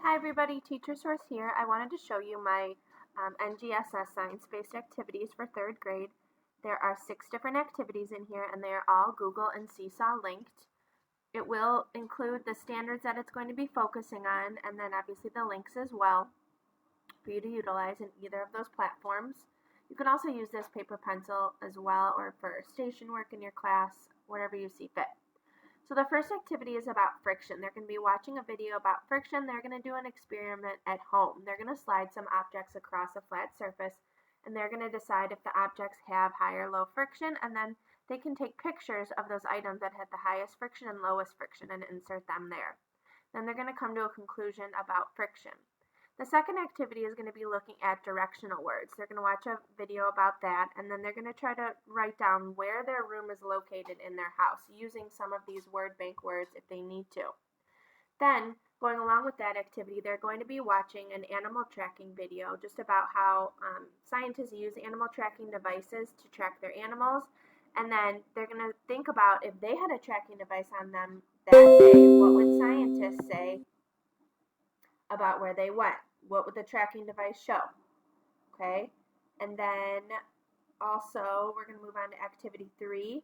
Hi everybody, Teacher Source here. I wanted to show you my NGSS science-based activities for 3rd grade. There are 6 different activities in here and they are all Google and Seesaw linked. It will include the standards that it's going to be focusing on and then obviously the links as well for you to utilize in either of those platforms. You can also use this paper pencil as well or for station work in your class, whatever you see fit. So the first activity is about friction. They're going to be watching a video about friction. They're going to do an experiment at home. They're going to slide some objects across a flat surface and they're going to decide if the objects have high or low friction, and then they can take pictures of those items that had the highest friction and lowest friction and insert them there. Then they're going to come to a conclusion about friction. The second activity is going to be looking at directional words. They're going to watch a video about that, and then they're going to try to write down where their room is located in their house using some of these word bank words if they need to. Then, going along with that activity, they're going to be watching an animal tracking video just about how scientists use animal tracking devices to track their animals, and then they're going to think about if they had a tracking device on them that day, what would scientists say about where they went? What would the tracking device show? Okay, and then also we're going to move on to activity 3.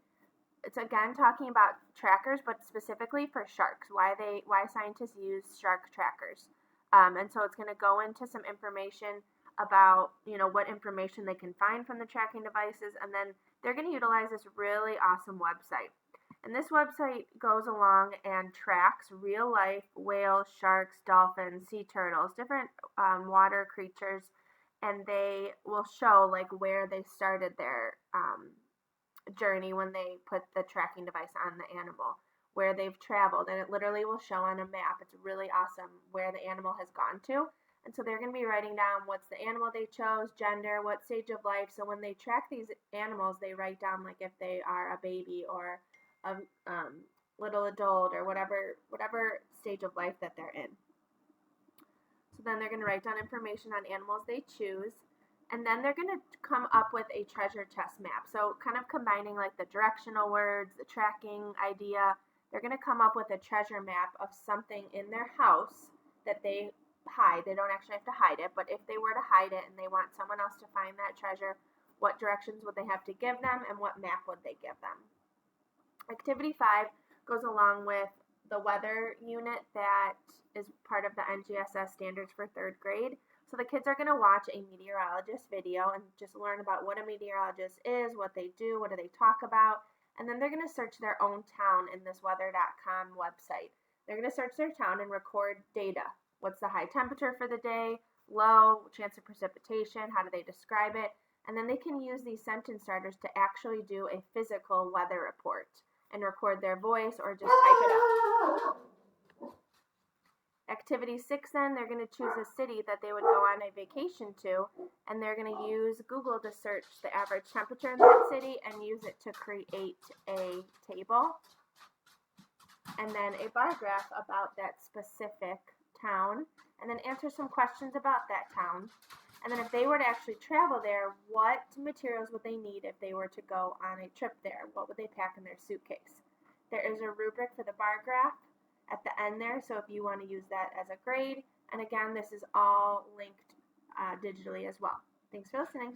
It's again talking about trackers, but specifically for sharks. Why scientists use shark trackers, and so it's going to go into some information about what information they can find from the tracking devices, and then they're going to utilize this really awesome website. And this website goes along and tracks real life whales, sharks, dolphins, sea turtles, different water creatures, and they will show like where they started their journey when they put the tracking device on the animal, where they've traveled, and it literally will show on a map. It's really awesome where the animal has gone to. And so they're going to be writing down what's the animal they chose, gender, what stage of life. So when they track these animals, they write down like if they are a baby or a little adult or whatever stage of life that they're in. So then they're going to write down information on animals they choose, and then they're going to come up with a treasure chest map. So kind of combining like the directional words, the tracking idea, they're going to come up with a treasure map of something in their house that they hide. They don't actually have to hide it, but if they were to hide it and they want someone else to find that treasure, what directions would they have to give them and what map would they give them? Activity 5 goes along with the weather unit that is part of the NGSS standards for 3rd grade. So the kids are going to watch a meteorologist video and just learn about what a meteorologist is, what they do, what do they talk about, and then they're going to search their own town in this weather.com website. They're going to search their town and record data. What's the high temperature for the day, low, chance of precipitation, how do they describe it, and then they can use these sentence starters to actually do a physical weather report and record their voice or just type it up. Activity 6 then, they're going to choose a city that they would go on a vacation to, and they're going to use Google to search the average temperature in that city and use it to create a table and then a bar graph about that specific town, and then answer some questions about that town. And then if they were to actually travel there, what materials would they need if they were to go on a trip there? What would they pack in their suitcase? There is a rubric for the bar graph at the end there, so if you want to use that as a grade. And again, this is all linked digitally as well. Thanks for listening.